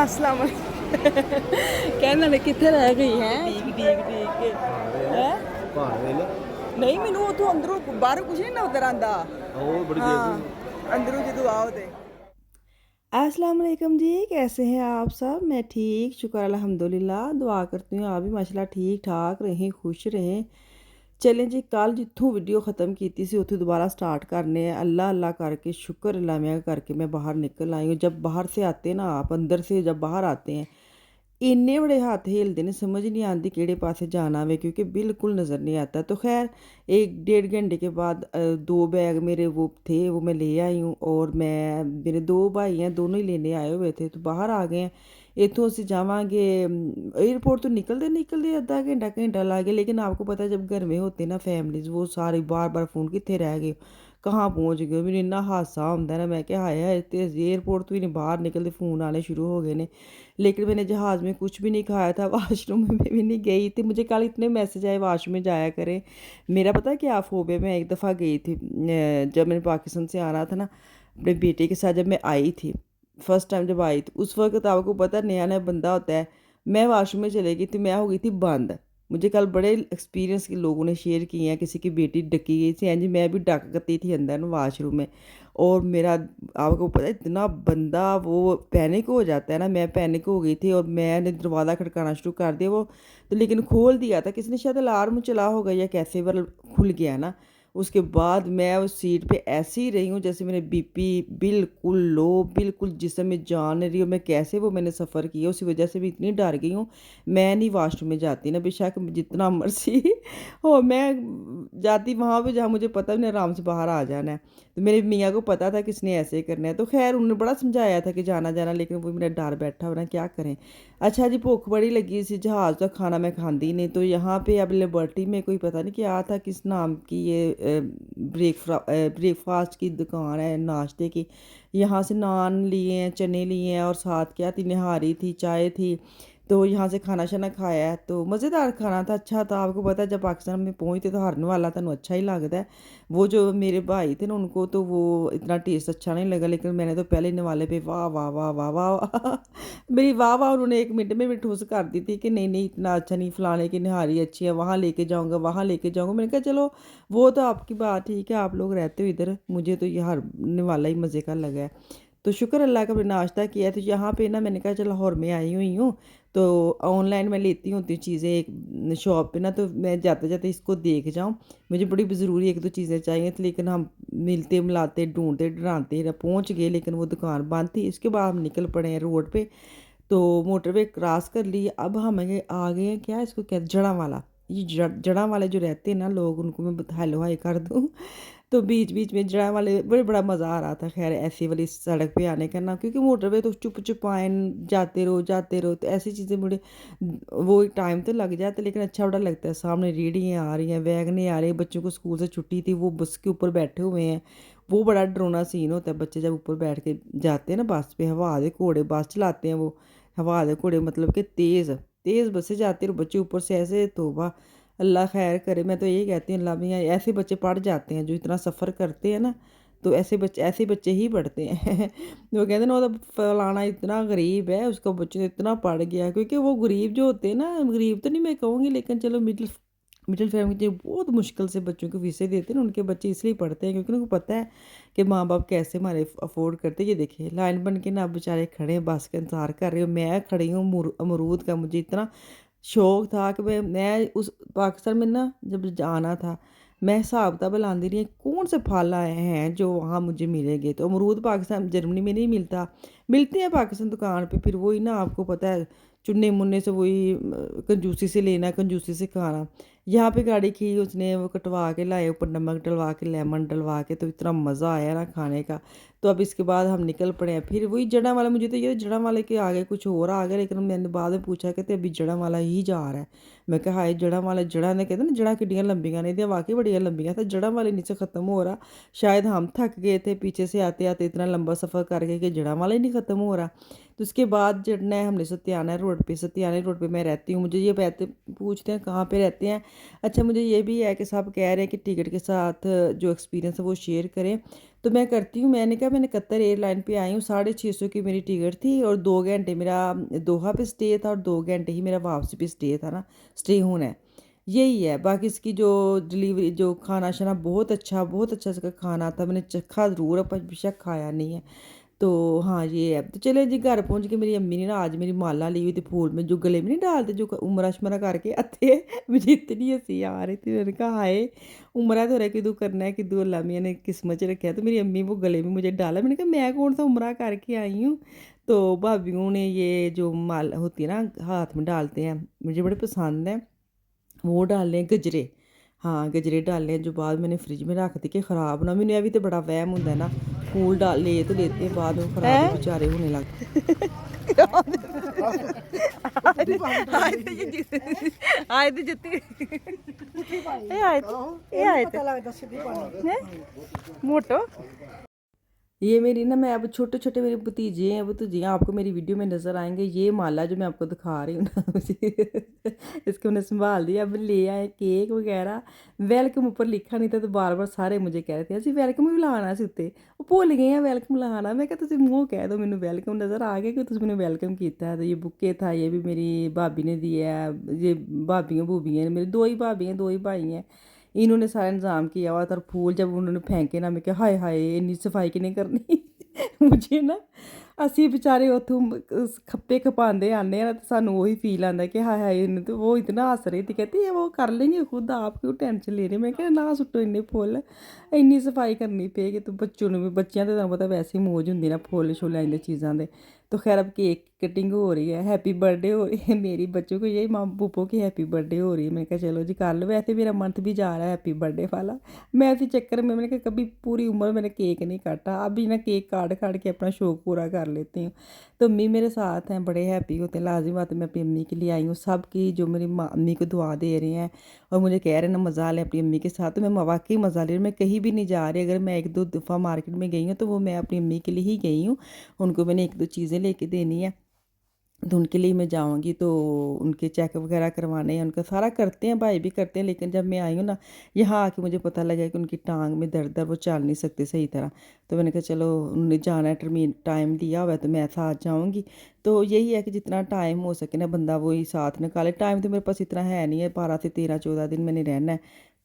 अस्सलाम कहना ने कितने रह गई है ठीक ठीक ठीक है नहीं मैनू उतो अंदरों बाहरों कुछ नहीं नजर आंदा हाँ अंदरों जो आओ ते अस्सलाम वालेकुम जी, कैसे हैं आप सब? मैं ठीक, शुक्र अल्हम्दुलिल्लाह। दुआ करती हूँ आप भी माशाल्लाह ठीक ठाक रहें, खुश रहें। चलें जी, कल जित्थों वीडियो ख़त्म की सी उत्थों दोबारा स्टार्ट करने हैं। अल्लाह अल्लाह करके शुक्र अल्लाह करके मैं बाहर निकल आई हूँ। जब बाहर से आते हैं ना आप, अंदर से जब बाहर आते हैं, इन्ने बड़े हत्थ हिलते ने, समझ नहीं आती केड़े पासे जाना वे, क्योंकि बिल्कुल नज़र नहीं आता। तो खैर 1 डेढ़ घंटे के बाद 2 बैग मेरे वो थे, वो मैं ले आई हूँ। और मैं, मेरे 2 भाई हैं, दोनों ही लेने आए हुए थे, तो बाहर आ गए हैं। इतों ਅਸੀਂ जावांगे एयरपोर्ट तो निकलते निकलते आधा घंटा घंटा ला गया। लेकिन आपको पता है जब घर में होते ना फैमिलीज, वो सारे बार बार फ़ोन कितने रह गए, कहाँ पहुँच गए। मैंने इन्ना हादसा होंदा ना, मैं क्या हाय हाय, ते एयरपोर्ट तो ही नहीं बाहर निकलते फ़ोन आने शुरू हो गए ने। लेकिन मैंने जहाज़ में कुछ भी नहीं खाया था, वाशरूम में भी नहीं गई थी। मुझे कल इतने मैसेज आए वाशरूम में जाया करें। मेरा पता है क्या फ़ोबिया, मैं एक दफ़ा गई थी जब मैंने पाकिस्तान से आना था ना, अपने बेटे के साथ जब मैं आई थी, फर्स्ट टाइम जब आई थी, उस वक्त आपको पता नया नया बंदा होता है। मैं वाशरूम में चले गई थी, मैं हो गई थी बंद। मुझे कल बड़े एक्सपीरियंस के लोगों ने शेयर किए हैं, किसी की बेटी डकी गई थी, जी मैं भी डक गई थी अंदर ना वाशरूम में। और मेरा, आपको पता है इतना बंदा वो पैनिक हो जाता है ना, मैं पैनिक हो गई थी और मैंने दरवाज़ा खटकाना शुरू कर दिया। वो तो लेकिन खोल दिया था किसी ने, शायद अलार्म चला होगा या कैसे, पर खुल गया ना। उसके बाद मैं उस सीट पे ऐसी ही रही हूँ जैसे मेरे बीपी बिल्कुल लो, बिल्कुल जिस्म में जान नहीं रही। और मैं कैसे वो मैंने सफ़र किया, उसी वजह से भी इतनी डर गई हूँ। मैं नहीं वाशरूम में जाती ना, बेशक जितना मर्जी हो, मैं जाती वहाँ पे जहाँ मुझे पता मैंने आराम से बाहर आ जाना है। तो मेरे मियाँ को पता था किसने ऐसे करना है, तो खैर उन्होंने बड़ा समझाया था कि जाना जाना, लेकिन वो मेरा डर बैठा हो ना, क्या करें। अच्छा जी, भुख बड़ी लगी सी, जहाज़ का खाना मैं खाती नहीं। तो यहाँ पे अब लिबर्टी में कोई पता नहीं क्या था, किस नाम की ये ब्रेकफास्ट की दुकान है नाश्ते की। यहाँ से नान लिए हैं, चने लिए हैं, और साथ क्या थी, निहारी थी, चाय थी। तो यहाँ से खाना शाना खाया है, तो मज़ेदार खाना था, अच्छा था। आपको पता है जब पाकिस्तान में पहुँचते तो हरने वाला तो अच्छा ही लगता है। वो जो मेरे भाई थे ना, उनको तो वो इतना टेस्ट अच्छा नहीं लगा, लेकिन मैंने तो पहले निवाले पे वाह वाह वाह वाह वाह वाह मेरी वाह वाह उन्होंने 1 मिनट में भी ठूस कर दी थी कि नहीं नहीं इतना अच्छा नहीं, फलाने की निहारी अच्छी है, वहाँ लेके जाऊँगा, वहाँ लेके जाऊँगा। मैंने कहा चलो वो तो आपकी बात ठीक है, आप लोग रहते हो इधर, मुझे तो ये हर निवाला ही मज़े का लगा है। तो शुक्र अल्लाह का, मैंने नाश्ता किया है। तो यहाँ पे ना मैंने कहा चलो लाहौर में आई हुई हूँ, तो ऑनलाइन मैं लेती होती हूँ चीज़ें एक शॉप पे ना, तो मैं जाते जाते इसको देख जाऊँ। मुझे बड़ी ज़रूरी 1-2 चीज़ें चाहिए थी, लेकिन हम मिलते मिलाते ढूंढते ढूंढते पहुँच गए, लेकिन वो दुकान बंद थी। इसके बाद हम निकल पड़े हैं रोड पे। तो मोटरवे क्रॉस कर ली, अब हम आ गए हैं, क्या इसको कहते, जड़ा वाला। ये जड़ा वाले जो रहते हैं ना लोग, उनको मैं हेलो हाय कर दूँ तो बीच बीच में जड़ा वाले बड़ा मज़ा आ रहा था। खैर ऐसी वाली सड़क पे आने का ना, क्योंकि मोटरवे तो चुप चुपाइन जाते रहो, तो ऐसी चीज़ें बड़े वो टाइम तो लग जाता है, लेकिन अच्छा बड़ा लगता है। सामने रेहड़ियाँ आ रही हैं, वैगनें आ रही हैं, बच्चों को स्कूल से छुट्टी थी, वो बस के ऊपर बैठे हुए हैं। वो बड़ा डरावना सीन होता है, बच्चे जब ऊपर बैठ के जाते हैं ना बस पे, हवा दे घोड़े बस चलाते हैं वो, हवा दे घोड़े मतलब कि तेज़ तेज़ बसें जाती हैं और बच्चे ऊपर से ऐसे, तौबा अल्लाह खैर करे। मैं तो यही कहती हूँ अल्लाह मियाँ ऐसे बच्चे पढ़ जाते हैं जो इतना सफ़र करते हैं ना, तो ऐसे बच्चे ही पढ़ते हैं वो कहते हैं ना, वो तो फलाना इतना गरीब है, उसका बच्चे तो इतना पढ़ गया। क्योंकि वो गरीब जो होते हैं ना, गरीब तो नहीं मैं कहूँगी, लेकिन चलो मिडिल मिडिल फैमिली जो बहुत मुश्किल से बच्चों को फीसें देते हैं ना, उनके बच्चे इसलिए पढ़ते हैं क्योंकि उनको पता है कि माँ बाप कैसे हमारे अफोर्ड करते हैं। ये देखिए लाइन बन के ना अब बेचारे खड़े हैं, बस का इंतज़ार कर रहे हो। मैं खड़ी हूँ अमरूद का, मुझे इतना शौक था कि मैं उस पाकिस्तान में ना जब जाना था, मैं हिसाब किताब लांदी रही कौन से फल आए हैं जो वहाँ मुझे मिलेंगे। तो अमरूद पाकिस्तान जर्मनी में नहीं मिलता, मिलते हैं पाकिस्तान दुकान पे, फिर वही ना आपको पता है चुन्ने मुन्ने से वही कंजूसी से लेना, कंजूसी से खाना। यहाँ पे गाड़ी की उसने, वो कटवा के लाए, ऊपर नमक डलवा के, लेमन डलवा के, तो इतना मज़ा आया ना खाने का। तो अब इसके बाद हम निकल पड़े हैं फिर वही जड़ा वाला। मुझे तो ये जड़ा वाले के आगे कुछ और आ गया, लेकिन मैंने बाद में पूछा कहते अभी जड़ा वाला ही जा रहा है। मैं कहा हाय जड़ा वाला, जड़ा ने कहते ना जड़ा किड्डियाँ लंबियाँ ने, दिया वाकई बड़ियाँ लंबियाँ था। जड़ा वाले नीचे ख़त्म हो रहा, शायद हम थक गए थे पीछे से आते आते, इतना लंबा सफ़र करके कि जड़ा वाला ही नहीं ख़त्म हो रहा। तो उसके बाद चढ़ना है हमने सत्याना रोड पे। सत्याना रोड पे मैं रहती हूँ। मुझे ये कहते पूछते हैं कहाँ पे रहते हैं। अच्छा मुझे ये भी है कि सब कह रहे हैं कि टिकट के साथ जो एक्सपीरियंस है वो शेयर करें। तो मैं करती हूँ, मैंने कहा मैंने कतर एयरलाइन पे आई हूँ, 650 की मेरी टिकट थी और 2 घंटे मेरा दोहा पे स्टे था और 2 घंटे ही मेरा वापसी पे स्टे था ना, स्टे होना है, यही है। बाकी इसकी जो डिलीवरी जो खाना शाना बहुत अच्छा इसका खाना था, मैंने चखा ज़रूर पर बेशक खाया नहीं है। तो हाँ ये है। तो चले जी घर पहुंच के मेरी अम्मी ने ना आज मेरी माला ली हुई थी फूल में, जो गले में नहीं डालते, जो उमरा शुमरा करके आते हैं। मुझे इतनी हंसी आ रही थी, मैंने कहा हाय उमरा तो रहा किदू करना है, किदू अल्लाह मियां ने किस्मत च रखा है। तो मेरी अम्मी वो गले में मुझे डाला, मैंने कहा मैं कौन सा उमरा करके आई हूँ। तो भाभीियों ने ये जो माल होती है ना हाथ में डालते हैं, मुझे बड़े पसंद है, वो डालने हैं गजरे। हाँ गजरे डालने हैं, जो बाद मैंने फ्रिज में रख दी कि ख़राब ना, मैंने अभी तो बड़ा वहम होंगे ना, फूल डाल ले तो लेते हैं बाद में ख़राब ही बेचारे होने लग आए थे जुत्ती मोटो। ये मेरी ना, मैं अब छोटे छोटे मेरे भतीजे हैं भतीजियाँ आपको मेरी वीडियो में नज़र आएंगे। ये माला जो मैं आपको दिखा रही हूँ ना इसको मैंने संभाल दिया। अब ले आए केक वगैरह, वेलकम ऊपर लिखा नहीं था तो बार बार सारे मुझे कह रहे थे असं वेलकम भी लाना सी उत्ते, वो भुल गए हैं वेलकम लाना। मैं क्या तुम मूँह कह दो मैंने वेलकम नज़र आ गया कि तुम मैंने वेलकम किया है। तो ये बुके था, ये भी मेरी भाभी ने दिया है, ये भाभियाँ भूबियाँ मेरी 2 ही भाभी हैं 2 ही भाई हैं, इन्होंने सारा इंतज़ाम किया हुआ था। और फूल जब उन्होंने फेंके ना, मैं क्या हाय हाय इन्नी सफाई कि नहीं करनी मुझे ना ਅਸੀਂ बेचारे ਉੱਥੋਂ खप्पे खपाते आने ना, तो सानू वही फील आता कि हाय हाय इन्हें, तो वो इतना हंस रही थी, कहती है वो कर लेंगे खुद, आप क्यों टेंशन ले रहे। मैं क्या ना सुट्टो इन्ने फुੱਲ, ਇੰਨੀ सफाई करनी पेगी। तो बच्चों ने भी, बच्चियां तो ਤੁਹਾਨੂੰ पता वैसे ही मौज ਹੁੰਦੀ ना फुੱਲ शुल आइंदे चीज़ों दे। तो खैर अब केक कटिंग हो रही है, हैप्पी बर्थडे हो रही है मेरी बच्चों को, यही माँ पप्पो की हैप्पी बर्थडे हो रही है। मैंने कहा चलो जी कर लो, वैसे मेरा मंथ भी जा रहा है हैप्पी बर्थडे वाला। मैं इसी चक्कर में मैंने कहा कभी पूरी उम्र मैंने केक नहीं काटा, अभी ना केक काट काट के अपना शौक पूरा कर लेती हूँ। तो अम्मी मेरे साथ हैं, बड़े हैप्पी होते हैं। लाजिम बात है मैं अपनी अम्मी के लिए आई हूँ, सब की जो मेरी माँ अम्मी को दुआ दे रहे हैं और मुझे कह रहे हैं ना मज़ा लें अपनी अम्मी के साथ, तो मैं वाकई मज़ा ले रही हूँ। मैं कहीं भी नहीं जा रही, अगर मैं 1-2 दफ़ा मार्केट में गई हूँ तो वो मैं अपनी अम्मी के लिए ही गई हूँ, उनको मैंने 1-2 चीज़ें लेके देनी है, तो उनके लिए मैं जाऊँगी। तो उनके चेकअप वगैरह करवाने हैं, उनका सारा करते हैं, भाई भी करते हैं। लेकिन जब मैं आई हूँ ना यहाँ आके मुझे पता लगा कि उनकी टांग में दर्द है, वो चल नहीं सकते सही तरह। तो मैंने कहा चलो उन्होंने जाना है, टर्मीन टाइम दिया हुआ है तो मैं साथ जाऊँगी। तो यही है कि जितना टाइम हो सके ना बंदा वही साथ निकाले। टाइम तो मेरे पास इतना है नहीं है, 12 से 13-14 दिन मैंने रहना है,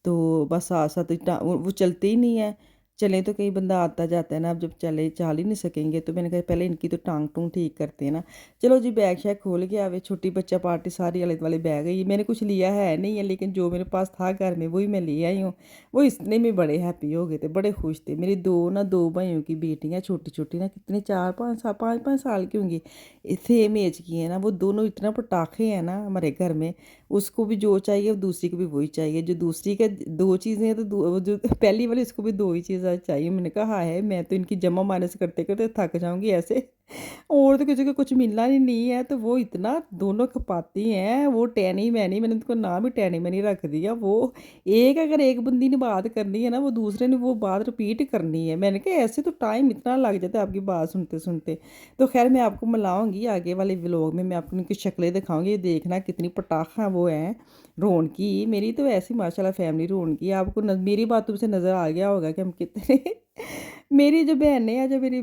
तो बस साथ साथ वो चलते ही नहीं है। चलें तो कहीं बंदा आता जाता है ना, अब जब चले चल ही नहीं सकेंगे तो मैंने कहा पहले इनकी तो टांग टूंग ठीक करते हैं ना। चलो जी बैग शैग खोल के आवे, छोटी बच्चा पार्टी सारी आले दुआले बह गई। मैंने कुछ लिया है नहीं है, लेकिन जो मेरे पास था घर में वही मैं ले आई हूँ। वो इतने में बड़े हैप्पी हो गए थे, बड़े खुश थे। मेरी दो भाइयों की बेटियाँ छोटी छोटी ना, कितनी 4-5 साल की होंगी, सेम एज की है ना, वो दोनों इतना पटाखे हैं ना हमारे घर में। उसको भी जो चाहिए वो दूसरी को भी वही चाहिए, जो दूसरी का 2 चीज़ें हैं तो जो पहली वाली उसको भी 2 ही चीज़ें चाहिए। मैंने कहा है मैं तो इनकी जमा माइनस करते करते थक जाऊंगी ऐसे, और तो किसी को कुछ मिलना ही नहीं है। तो वो इतना दोनों खपाती हैं, वो टैनी मैनी, मैंने उनको नाम ही टैनी मैनी रख दिया। वो एक अगर एक बंदी ने बात करनी है ना, वो दूसरे ने वो बात रिपीट करनी है। मैंने कहा ऐसे तो टाइम इतना लग जाता है आपकी बात सुनते सुनते। तो खैर मैं आपको मिलाऊंगी आगे वाले व्लॉग में, मैं आपको उनकी शक्लें दिखाऊंगी, ये देखना कितनी पटाखा वो हैं रौनकी। मेरी तो ऐसी माशाल्लाह फैमिली रौनकी। आपको मेरी बातों से नज़र आ गया होगा कि हम कितने मेरी जो बहनें हैं, जो मेरी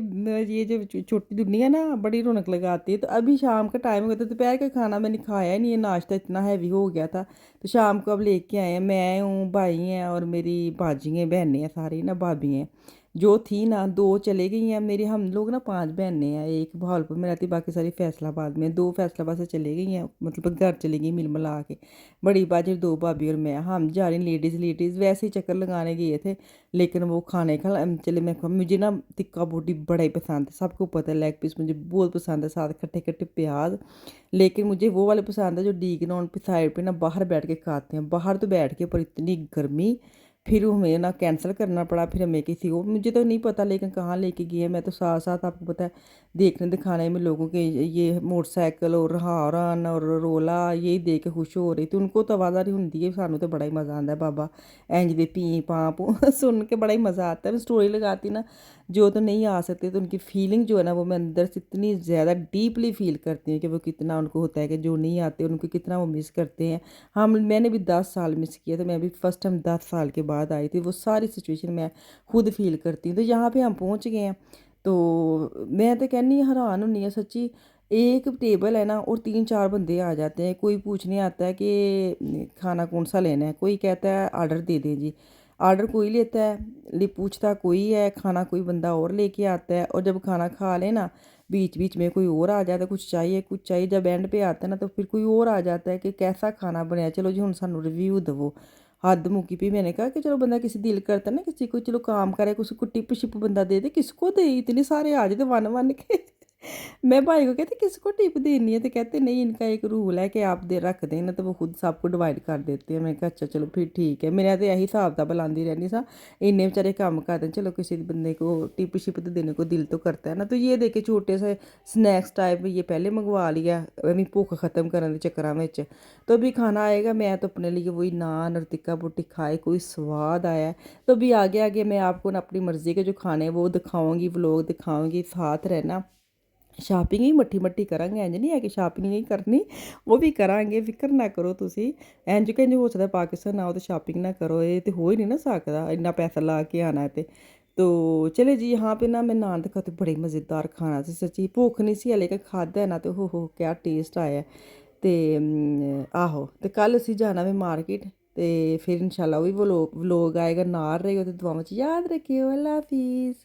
ये जो छोटी दुनिया ना बड़ी रौनक लगाती है। तो अभी शाम का टाइम हो गया था, दोपहर का खाना मैंने खाया ही नहीं है, नाश्ता इतना हैवी हो गया था। तो शाम को अब लेके आए हैं, मैं हूँ, भाई हैं और मेरी बाजी हैं, बहनें हैं सारी ना, भाभी हैं। जो थी ना 2 चले गई हैं मेरी, हम लोग ना 5 बहनें हैं, एक बहालपुर में रहती, बाकी सारी फैसलाबाद में, 2 फैसलाबाद से चले गई हैं, मतलब घर चली गई मिल मिला के। बड़ी बाजी 2 भाभी और मैं, हम जा रही लेडीज़ वैसे ही चक्कर लगाने गए थे। लेकिन वो खाने का चले, मैं मुझे ना टिक्का बोटी बड़ा ही पसंद है, सबको पता है लेग पीस मुझे बहुत पसंद है, साथ खट्टे खट्टे प्याज। लेकिन मुझे वो वाले पसंद है जो डी ग्राउंड पे साइड पे ना बाहर बैठ के खाते हैं, बाहर तो बैठ के, पर इतनी गर्मी, फिर हमें ना कैंसिल करना पड़ा। फिर हमें किसी और, मुझे तो नहीं पता लेकिन कहाँ लेके गए। मैं तो साथ साथ आपको पता है देखने दिखाने में लोगों के ये मोटरसाइकिल और हारन और रोला यही देख के खुश हो रही थी। उनको तो आवाज़ारी होंगी है, सानू तो बड़ा ही मज़ा आता है बाबा इंज दे पी पाँ सुन के बड़ा ही मज़ा आता है। मैं स्टोरी लगाती ना, जो तो नहीं आ सकते तो उनकी फीलिंग जो है ना वो मैं अंदर से इतनी ज़्यादा डीपली फील करती हूँ कि वो कितना उनको होता है कि जो नहीं आते उनको कितना वो मिस करते हैं। हम मैंने भी 10 साल मिस किया, तो मैं भी फर्स्ट टाइम 10 साल के बाद आई थी, वो सारी सिचुएशन मैं खुद फील करती हूँ। तो यहाँ पे हम पहुँच गए हैं, तो मैं तो कहनी हैरान होनी है सच्ची। एक टेबल है ना और 3-4 बंदे आ जाते हैं, कोई पूछने आता है कि खाना कौन सा लेना है, कोई कहता है आर्डर दे दें जी, आर्डर कोई लेता है, पूछता कोई है, खाना कोई बंदा और लेके आता है। और जब खाना खा ले ना, बीच बीच में कोई और आ जाता है, कुछ चाहिए कुछ चाहिए, जब एंड पे आता है ना तो फिर कोई और आ जाता है कि कैसा खाना बनया, चलो जी हुण सानू रिव्यू दवो। हद मुकी भी। मैंने कहा कि चलो बंदा किसी दिल करता है ना किसी को चलो काम करे, किसी को टिप शिप बंदा दे दे, किसको दे, इतने सारे आ जाते वन वन के। मैं भाई को कहती किसको टिप देनी है, तो कहते नहीं इनका एक रूल है कि आप दे रख दें ना, तो वो खुद सबको डिवाइड कर देते हैं। मैं कहा अच्छा चलो फिर ठीक है, मेरा तो यही हिसाब था बुलाती रहनी सा, इन्ने बेचारे काम करते हैं, चलो किसी बंदे को टिप शिप तो देने को दिल तो करता है ना। तो ये देखे छोटे से स्नैक्स टाइप ये पहले मंगवा लिया अभी भुख खत्म करने के चक्कर में। तो अभी खाना आएगा, मैं तो अपने लिए वही नान और टिक्का बोटी खाए, कोई स्वाद आया है। तो अभी आगे आगे मैं आपको ना अपनी मर्ज़ी के जो खाने वो दिखाऊंगी, व्लॉग दिखाऊंगी, साथ रहना। ਸ਼ਾਪਿੰਗ ਹੀ ਮੱਠੀ ਮੱਠੀ ਕਰਾਂਗੇ, ਇੰਝ ਨਹੀਂ ਹੈ ਕਿ ਸ਼ਾਪਿੰਗ ਨਹੀਂ ਕਰਨੀ, ਉਹ ਵੀ ਕਰਾਂਗੇ, ਫਿਕਰ ਨਾ ਕਰੋ ਤੁਸੀਂ। ਇੰਝ ਕਿੰਝ ਹੋ ਸਕਦਾ ਪਾਕਿਸਤਾਨ ਆਓ ਤਾਂ ਸ਼ਾਪਿੰਗ ਨਾ ਕਰੋ, ਇਹ ਤਾਂ ਹੋ ਹੀ ਨਹੀਂ ਨਾ ਸਕਦਾ ਇੰਨਾ ਪੈਸਾ ਲਾ ਕੇ ਆਣਾ। तो चले जी यहाँ पे ना मैं नान दिखा, तो बड़े मज़ेदार खाना से सच्ची भुख नहीं सी हले, खादा है ना तो हो क्या टेस्ट आया। तो आहो तो कल असी जाना वे मार्केट, तो फिर इंशाल्लाह वो भी व्लॉग आएगा। नाल रही हो तो दुआवां च याद रखियो। अल्लाह हाफिज़।